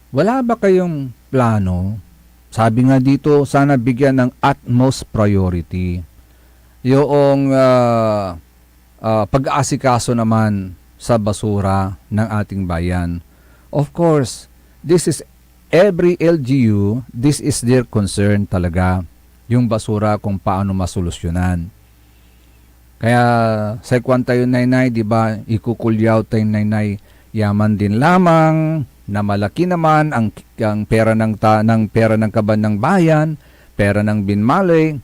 S4: Wala ba kayong plano? Sabi nga dito, sana bigyan ng utmost priority. Yung pag-aasikaso naman sa basura ng ating bayan. Of course, this is every LGU, this is their concern talaga. Yung basura kung paano masolusyonan. Kaya sa kwanta yung naynay, di ba, ikukulyaw tayong naynay, yaman din lamang, na malaki naman ang pera ng pera ng kaban ng bayan, pera ng Binmalay.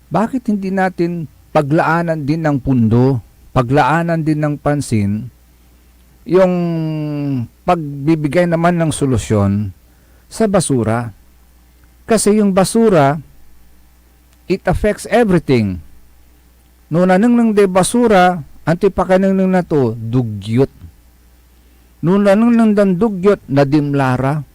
S4: Bakit hindi natin paglaanan din ng pundo, paglaanan din ng pansin, yung pagbibigay naman ng solusyon sa basura? Kasi yung basura, it affects everything. No nanang de basura, antipakanang na to, dugyot. No nanang dan dugyot, nadimlara.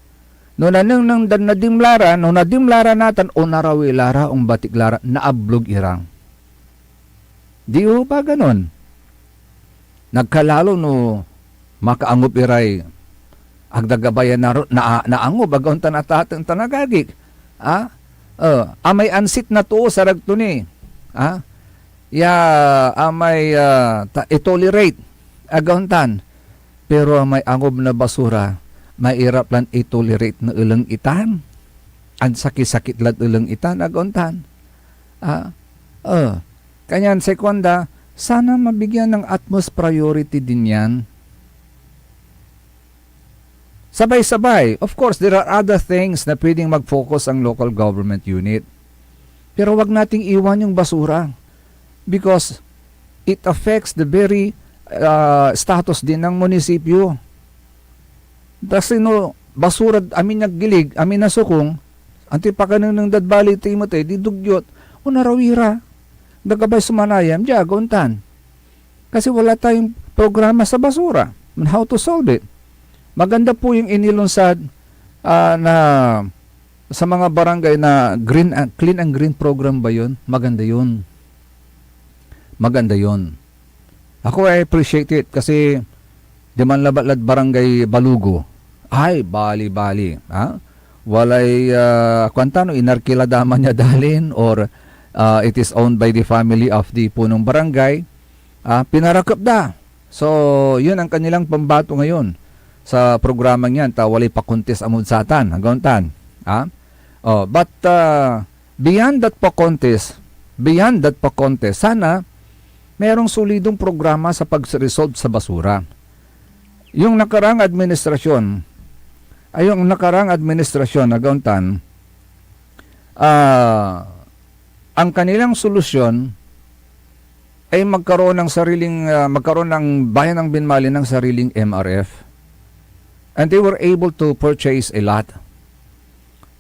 S4: No nanang dan nadimlara, no nadimlara natan, o narawi lara, ong batik lara, naablog irang. Di ho ba ganon? Nagkalalo no, makaangup iray, agdagabayan na naangob, agaw tanatating tanagagik. Amay ansit na to, sarag to ni. Amay itolerate, agauntan. Pero amay angob na basura, mairap lang itolerate na ulang itan. Ang sakit-sakit lang ulang itan, agauntan. Kanyan, sekwanda, sana mabigyan ng utmost priority din yan. Sabay-sabay. Of course, there are other things na pwedeng mag-focus ang local government unit. Pero wag nating iwan yung basura. Because it affects the very status din ng munisipyo. Kasi no, basura, amin naggilig, amin nasukong, antipakanan ng dadbali timote, di dugyot, o narawira, nagabay sumanayam, diya, guntan. Kasi wala tayong programa sa basura on how to solve it. Maganda po yung inilunsad na sa mga barangay na clean and green program ba yun? Maganda yun. Maganda yun. Ako I appreciate it kasi di man labatlad barangay Balugo. Ay, bali-bali. Walay, kwantano, inarkiladaman niya dalin or it is owned by the family of the punong barangay. Pinarakap da. So, yun ang kanilang pambato ngayon sa programang yan. Walay pakontes amod satan. Hanggang tan. But beyond that pa-contest, sana merong solidong programa sa pag-resolve sa basura. Yung nakarang administrasyon, nagauntan, ang kanilang solusyon ay magkaroon ng bayan ng Binmali ng sariling MRF. And they were able to purchase a lot.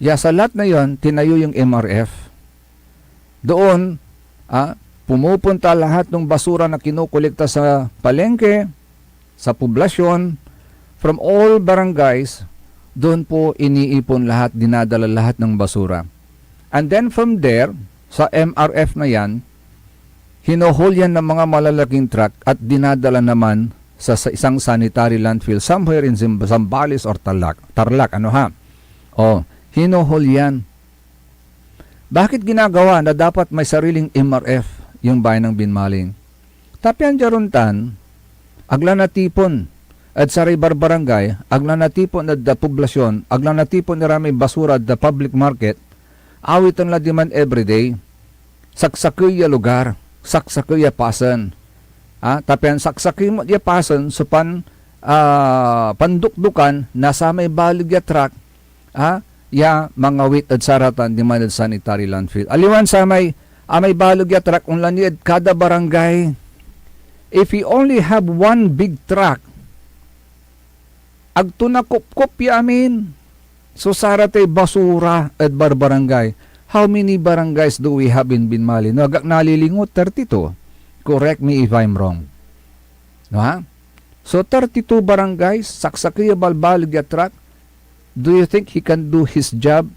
S4: Sa lot na yon, tinayo yung MRF. Doon, pumupunta lahat ng basura na kinukolekta sa palengke, sa poblasyon, from all barangays, doon po iniipon lahat, dinadala lahat ng basura. And then from there, sa MRF na yan, hinuhol yan ng mga malalaking truck at dinadala naman sa isang sanitary landfill somewhere in Zambales or Tarlac, ano ha? O, hinuhol yan. Bakit ginagawa na dapat may sariling MRF yung bayan ng Binmaling? Tapian Jaruntan, agla na tipon at sa ribar barangay, agla na tipon at da poblasyon, agla na tipon na rami basura at da public market, awitan la diman everyday, saksakuya lugar, saksakuya pasan. Tapian saksakuya mo ya pasan, so pandukdukan, nasa may balig ya truck, ya mga wit at saratan di man at sanitary landfill. Aliwan sa may balog ya truck unlan yun kada barangay. If we only have one big truck, agto na kup ya amin. So saratay basura at barangay. How many barangays do we have in Binmali? No, agak nalilingot 32. Correct me if I'm wrong. No, ha? So 32 barangays, saksakiya balbalig ya truck. Do you think he can do his job?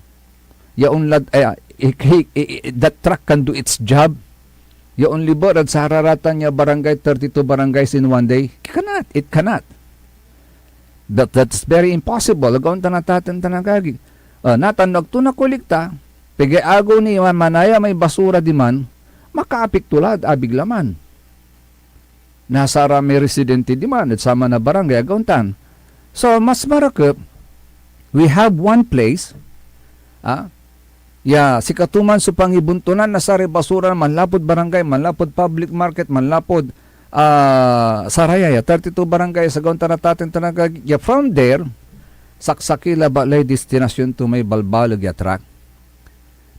S4: That truck can do its job? Yaon libor at sa hararatan niya barangay, 32 barangays in one day? It cannot. That's very impossible. Agaon tanataten tanagagi. Natanog to na kulikta, pigay agaw ni manaya may basura di man, makaapik tulad abig laman. Nasara may residente di man at sama na barangay agaw tan. So mas marakap, we have one place, si katuman sa pangibuntunan na sa basura, manlapod barangay, manlapod public market, manlapod saraya, 32 barangay sa gaon tanatatin tanagag. From there, saksakila balay destination to may balbalag ya truck.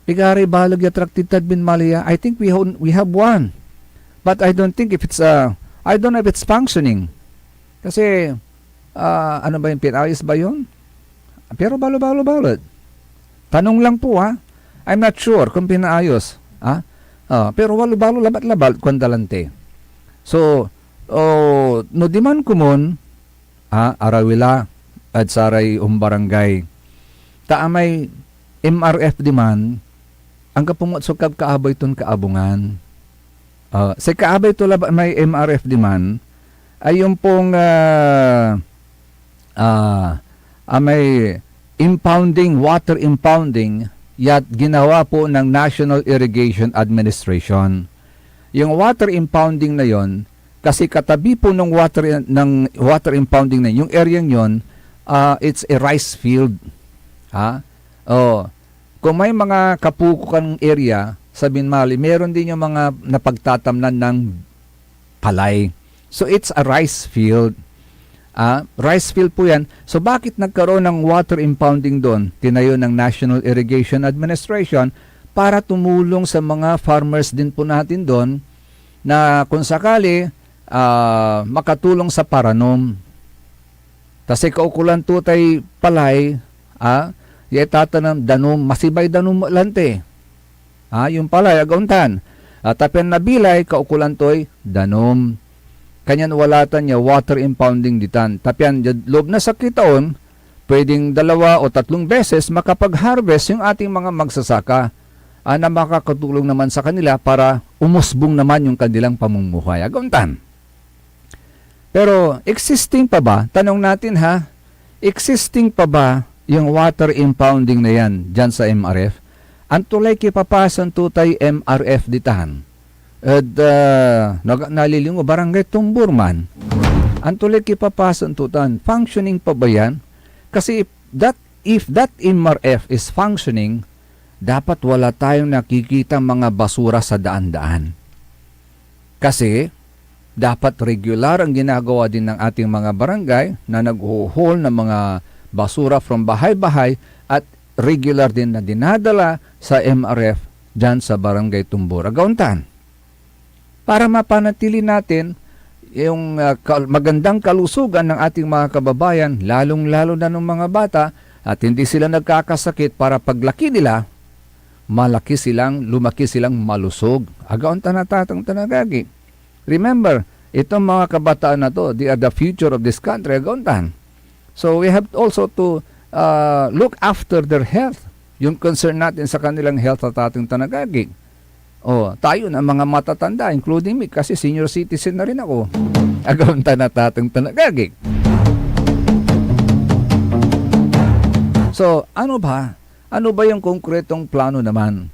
S4: Pigari balag ya truck titad Binmali. I think we have one. But I don't think if it's I don't know if it's functioning. Kasi ano ba yung pinayos ba yun? Pero balo-balo-balot. Tanong lang po I'm not sure kung pinaayos. Pero balo-balo labat-labat kwandalante. So, no diman kumon, arawila at saray barangay. Taamay MRF diman, ang kapumot sukab kaabay ton kaabungan. Sa kaabay to labat may MRF diman, ay yung pong may impounding, water impounding, yat ginawa po ng National Irrigation Administration. Yung water impounding na yon, kasi katabi po ng water impounding na yung area yon, it's a rice field. Kung may mga kapukukan area sa Binmali, meron din yung mga napagtatamnan ng palay. So it's a rice field. Rice field po yan. So bakit nagkaroon ng water impounding doon? Tinayo ng National Irrigation Administration para tumulong sa mga farmers din po natin doon na kung sakali makatulong sa paranom. Kasi kaukulan tutay palay, tatanam danom, masibay danom lante. Yung palay, agauntan. Tapen na bilay, kaukulan to'y danom. Kanyan walatan niya water impounding ditan. Tapian, loob na sa kitaon, pwedeng 2 o 3 beses makapag-harvest yung ating mga magsasaka na makakatulong naman sa kanila para umusbong naman yung kanilang pamumuhay. Aguntan. Pero existing pa ba? Tanong natin existing pa ba yung water impounding na yan dyan sa MRF? Ang tulay kipapasan tutay MRF ditahan. At nalilingo barangay Tumburman. Ang tulay kipapasan tutan, functioning pa ba yan? Kasi if that MRF is functioning, dapat wala tayong nakikita mga basura sa daan-daan. Kasi dapat regular ang ginagawa din ng ating mga barangay na nag-haul ng mga basura from bahay-bahay at regular din na dinadala sa MRF dyan sa barangay Tumbura, Gauntan. Para mapanatili natin yung magandang kalusugan ng ating mga kababayan, lalong-lalo na ng mga bata, at hindi sila nagkakasakit para paglaki nila, lumaki silang malusog. Agauntan na tatang tanagagi. Remember, itong mga kabataan na to, they are the future of this country, Gauntan. So we have also to look after their health. yung concern natin sa kanilang health at ating tanagaging. Tayo na mga matatanda, including me, kasi senior citizen na rin ako. Agaunta na tatang tanagaging. So, ano ba? Ano ba yung konkretong plano naman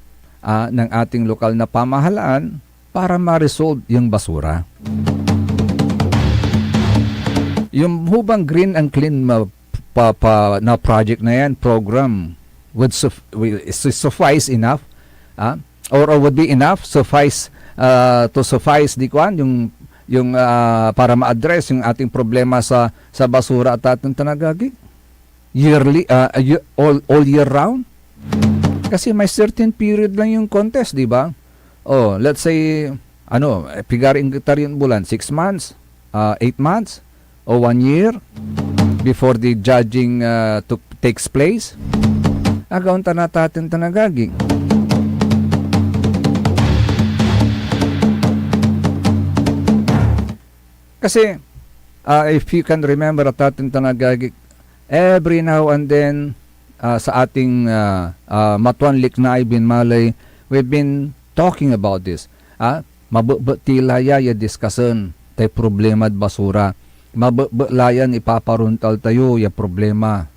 S4: ng ating lokal na pamahalaan para ma-resolve yung basura? Yung hubang green and clean na project na yan, program, would suffice enough? Or would be enough, suffice yung para ma-address yung ating problema sa basura at ating tanagaging? Yearly, all year round? Kasi may certain period lang yung contest, di ba? Let's say, pigaring kita rin bulan, 6 months, 8 months, o 1 year before the judging takes place. Agaunta na tatin tanagaging. Kasi, if you can remember at ating tanagaging, every now and then, sa ating Matuan Liknay Binmalay, we've been talking about this. Mabutila ya diskasan tay problema at basura. Mabutlayan ipaparuntal tayo ya problema.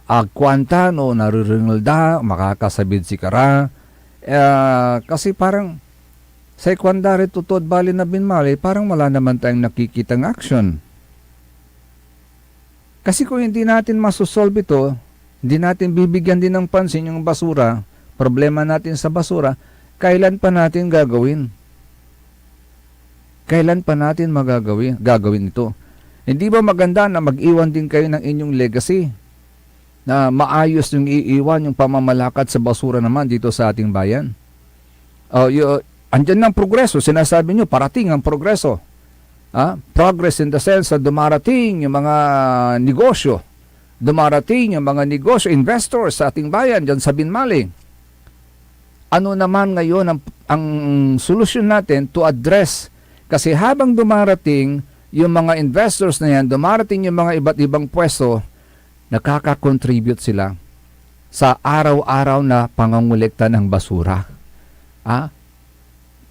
S4: Agkwanta no nariringal da, makakasabid si kara. Kasi parang sa ikwandari tutod bali na Binmalay, parang wala naman tayong nakikitang action. Kasi kung hindi natin masusolve ito, hindi natin bibigyan din ng pansin yung basura, problema natin sa basura, kailan pa natin gagawin? Kailan pa natin gagawin ito? Hindi ba maganda na mag-iwan din kayo ng inyong legacy? Na maayos yung iiwan yung pamamalakad sa basura naman dito sa ating bayan? Andyan ng progreso, sinasabi nyo, parating ang progreso. Progress in the sense na dumarating yung mga negosyo, investors sa ating bayan dyan sa Binmalay. Ano naman ngayon ang solusyon natin to address? Kasi habang dumarating yung mga investors na yan, dumarating yung mga iba't ibang pwesto, nakaka-contribute sila sa araw-araw na pangongolekta ng basura.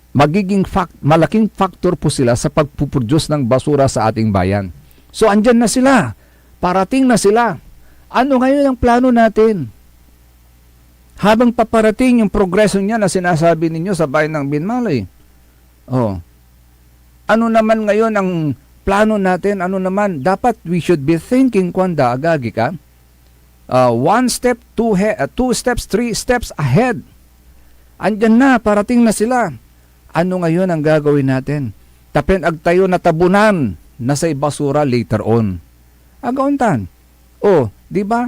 S4: Malaking factor po sila sa pagpuproduce ng basura sa ating bayan. So, andyan na sila. Parating na sila. Ano ngayon ang plano natin? Habang paparating yung progreso niya na sinasabi ninyo sa bayan ng Binmalay. Ano naman ngayon ang plano natin? Ano naman? Dapat we should be thinking, kwanda, agagi ka? 1 step, 2 steps, 3 steps ahead. Andyan na, parating na sila. Ano ngayon ang gagawin natin? Tapin agtayo na tabunan na sa basura later on. Agauntan. Di ba?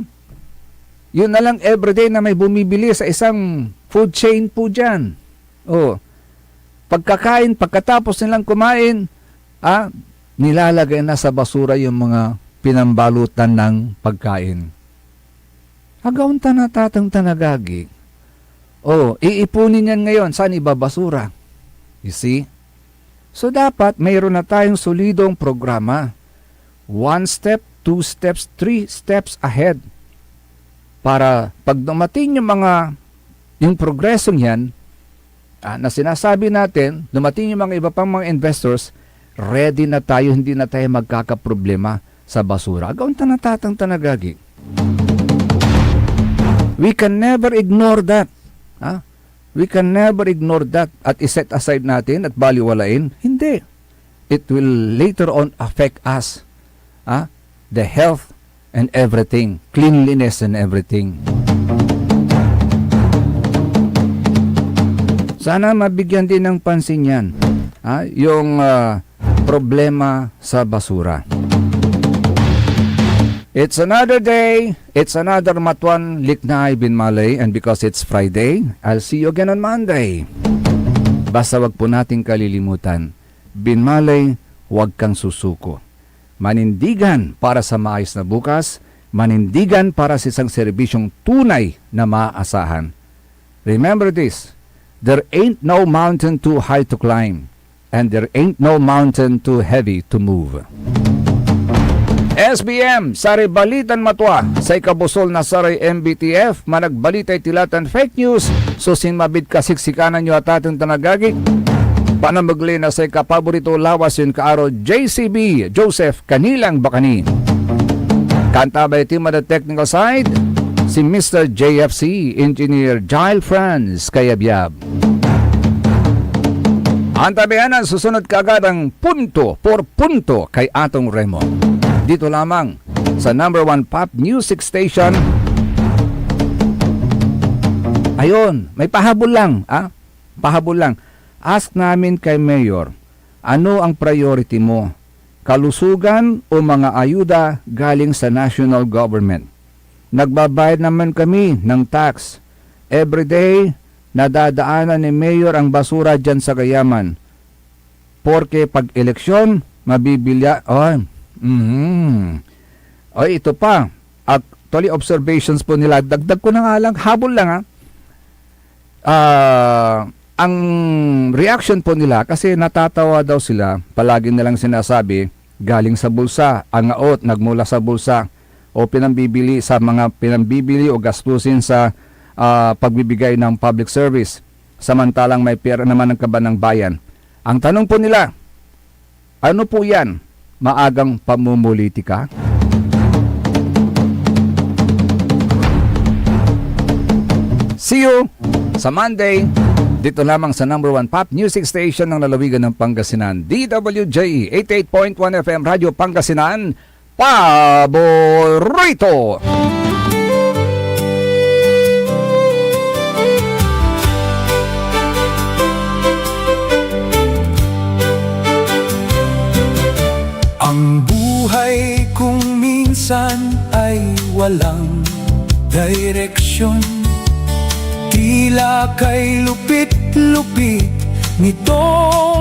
S4: Yun na lang everyday na may bumibili sa isang food chain po dyan. Pagkakain, pagkatapos nilang kumain, nilalagay na sa basura yung mga pinambalutan ng pagkain. Agauntan na tatang tanagagi. Iipunin yan ngayon. Saan ibabasura? You see? So, dapat mayroon na tayong solidong programa. 1 step, 2 steps, 3 steps ahead. Para pag dumating yung progresong yan, na sinasabi natin, dumating yung mga iba pang mga investors, ready na tayo, hindi na tayo magkakaproblema sa basura. Agaunta na tatang tanagagi. We can never ignore that. We can never ignore that at iset aside natin at baliwalain. Hindi. It will later on affect us. The health and everything. Cleanliness and everything. Sana mabigyan din ng pansin yan. Yung problema sa basura. It's another day. It's another Matuan Liknay Binmalay, and because it's Friday, I'll see you again on Monday. Basta wag po nating kalilimutan. Binmalay, wag kang susuko. Manindigan para sa maayos na bukas, manindigan para sa isang serbisyong tunay na maaasahan. Remember this, there ain't no mountain too high to climb, and there ain't no mountain too heavy to move. SBM, Sari Balitan Matwa, sa ikabusol na Saray MBTF, managbalitay tilatan fake news, susin mabid kasiksikanan nyo at ating tanagagik, panamagli na sa ikapaborito lawas yun kaaro JCB, Joseph Kanilang Bakani. Kantabay team at the technical side, si Mr. JFC, Engineer Jail Franz Kayabyab. Antabayan ang susunod kaagad ang punto por punto kay Atong Remo. Dito lamang sa number 1 pop music station. Ayun, may pahabol lang. Pahabol lang. Ask namin kay Mayor, ano ang priority mo? Kalusugan o mga ayuda galing sa national government? Nagbabayad naman kami ng tax. Everyday, nadadaanan ni Mayor ang basura dyan sa Gayaman. Porque pag eleksyon, mabibilya... ito pa. Actually, observations po nila. Dagdag ko na nga lang. Habol lang ang reaction po nila, kasi natatawa daw sila. Palagi nilang sinasabi, galing sa bulsa. Ang aot, nagmula sa bulsa. O pinambibili sa mga pinambibili o gastusin sa pagbibigay ng public service, samantalang may pera naman ng kaban ng bayan. Ang tanong po nila, ano po yan? Maagang pamumulitika? See you sa Monday, dito lamang sa number 1 pop music station ng lalawigan ng Pangasinan, DWJ 88.1 FM Radio Pangasinan, paborito!
S2: Ang buhay kong minsan ay walang direksyon, tila kay lupit-lupit nito.